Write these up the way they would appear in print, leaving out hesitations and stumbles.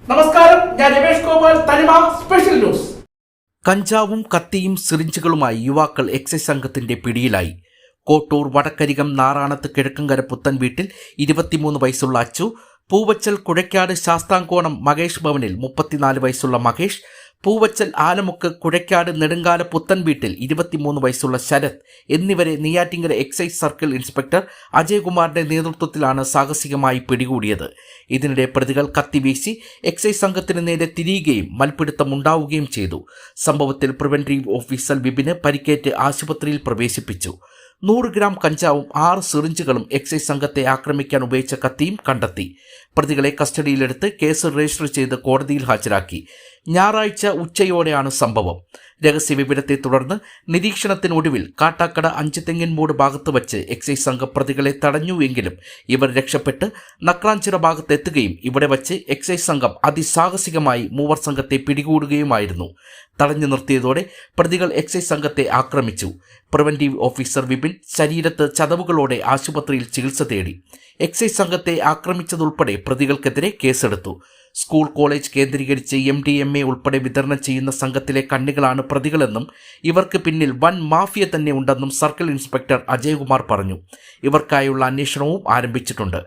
നമസ്കാരം, ഞാൻ രമേഷ് ഗോപാൽ, തനിമ സ്പെഷ്യൽ ന്യൂസ്. കഞ്ചാവും കത്തിയും സിറിഞ്ചുകളുമായി യുവാക്കൾ എക്സൈസ് സംഘത്തിന്റെ പിടിയിലായി. കോട്ടൂർ വടക്കരികം നാറാണത്ത് കിഴക്കങ്കര പുത്തൻ വീട്ടിൽ 23 വയസ്സുള്ള അച്ചു, പൂവച്ചൽ കുഴയ്ക്കാട് ശാസ്താംകോണം മകേഷ് ഭവനിൽ 34 വയസ്സുള്ള മകേഷ്, പൂവച്ചൽ ആലമുക്ക് കുഴയ്ക്കാട് നെടുങ്കാല പുത്തൻ വീട്ടിൽ 23 വയസ്സുള്ള ശരത് എന്നിവരെ നെയ്യാറ്റിങ്കര എക്സൈസ് സർക്കിൾ ഇൻസ്പെക്ടർ അജയ്കുമാറിന്റെ നേതൃത്വത്തിലാണ് സാഹസികമായി പിടികൂടിയത്. ഇതിനിടെ പ്രതികൾ കത്തിവീശി എക്സൈസ് സംഘത്തിന് നേരെ തിരിയുകയും മൽപ്പിടുത്തമുണ്ടാവുകയും ചെയ്തു. സംഭവത്തിൽ പ്രിവന്റീവ് ഓഫീസർ വിപിന് പരിക്കേറ്റ് ആശുപത്രിയിൽ പ്രവേശിപ്പിച്ചു. 100 ഗ്രാം കഞ്ചാവും 6 സിറിഞ്ചുകളും എക്സൈസ് സംഘത്തെ ആക്രമിക്കാൻ ഉപയോഗിച്ച കത്തിയും കണ്ടെത്തി. പ്രതികളെ കസ്റ്റഡിയിലെടുത്ത് കേസ് രജിസ്റ്റർ ചെയ്ത് കോടതിയിൽ ഹാജരാക്കി. ഞായറാഴ്ച ഉച്ചയോടെയാണ് സംഭവം. രഹസ്യവിവരത്തെ തുടർന്ന് നിരീക്ഷണത്തിനൊടുവിൽ കാട്ടാക്കട 5 തെങ്ങിൻമൂട് ഭാഗത്ത് വച്ച് എക്സൈസ് സംഘം പ്രതികളെ തടഞ്ഞുവെങ്കിലും ഇവർ രക്ഷപ്പെട്ട് നക്രാഞ്ചിറ ഭാഗത്തെത്തുകയും ഇവിടെ വച്ച് എക്സൈസ് സംഘം അതിസാഹസികമായി മൂവർ സംഘത്തെ പിടികൂടുകയുമായിരുന്നു. തടഞ്ഞു നിർത്തിയതോടെ പ്രതികൾ എക്സൈസ് സംഘത്തെ ആക്രമിച്ചു. പ്രിവന്റീവ് ഓഫീസർ വിപിൻ ശരീരത്ത് ചതവുകളോടെ ആശുപത്രിയിൽ ചികിത്സ തേടി. എക്സൈസ് സംഘത്തെ ആക്രമിച്ചതുൾപ്പെടെ പ്രതികൾക്കെതിരെ കേസെടുത്തു. സ്കൂൾ കോളേജ് കേന്ദ്രീകരിച്ച് MDMA ഉൾപ്പെടെ വിതരണം ചെയ്യുന്ന സംഘത്തിലെ കണ്ണികളാണ് പ്രതികളെന്നും ഇവർക്ക് പിന്നിൽ വൻ മാഫിയ തന്നെ ഉണ്ടെന്നും സർക്കിൾ ഇൻസ്പെക്ടർ അജയ്കുമാർ പറഞ്ഞു. ഇവർക്കായുള്ള അന്വേഷണവും ആരംഭിച്ചിട്ടുണ്ട്.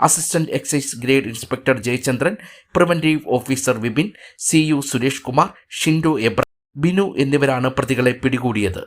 Assistant excise grade inspector Jayachandran, preventive officer Vipin, CU Suresh Kumar, Shindo Ebra, Binu എന്നിവരാണ് പ്രതികളെ പിടികൂടിയത്.